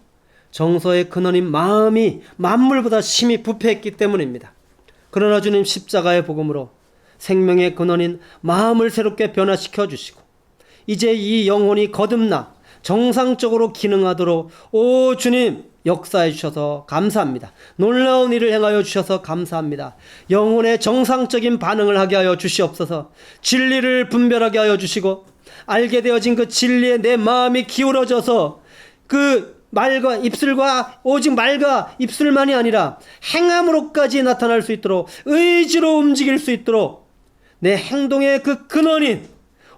정서의 근원인 마음이 만물보다 심히 부패했기 때문입니다. 그러나 주님, 십자가의 복음으로 생명의 근원인 마음을 새롭게 변화시켜 주시고 이제 이 영혼이 거듭나 정상적으로 기능하도록 오 주님 역사해 주셔서 감사합니다. 놀라운 일을 행하여 주셔서 감사합니다. 영혼의 정상적인 반응을 하게 하여 주시옵소서. 진리를 분별하게 하여 주시고 알게 되어진 그 진리에 내 마음이 기울어져서 그 말과 입술과 오직 말과 입술만이 아니라 행함으로까지 나타날 수 있도록 의지로 움직일 수 있도록 내 행동의 그 근원인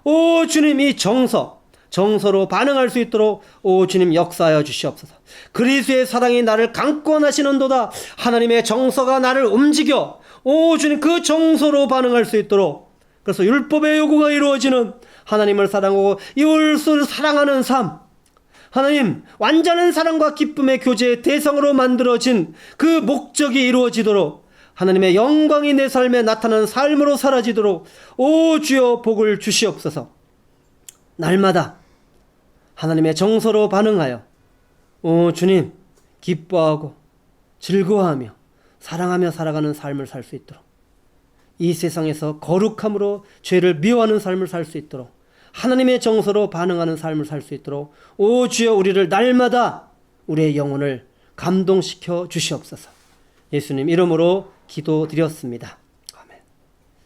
오 주님 이 정서로 반응할 수 있도록 오 주님 역사하여 주시옵소서. 그리스도의 사랑이 나를 강권하시는도다. 하나님의 정서가 나를 움직여 오 주님 그 정서로 반응할 수 있도록, 그래서 율법의 요구가 이루어지는 하나님을 사랑하고 이웃을 사랑하는 삶, 하나님 완전한 사랑과 기쁨의 교제의 대상으로 만들어진 그 목적이 이루어지도록 하나님의 영광이 내 삶에 나타나는 삶으로 사라지도록 오 주여 복을 주시옵소서. 날마다 하나님의 정서로 반응하여 오 주님 기뻐하고 즐거워하며 사랑하며 살아가는 삶을 살 수 있도록, 이 세상에서 거룩함으로 죄를 미워하는 삶을 살 수 있도록, 하나님의 정서로 반응하는 삶을 살 수 있도록 오 주여 우리를 날마다 우리의 영혼을 감동시켜 주시옵소서. 예수님 이름으로 기도드렸습니다.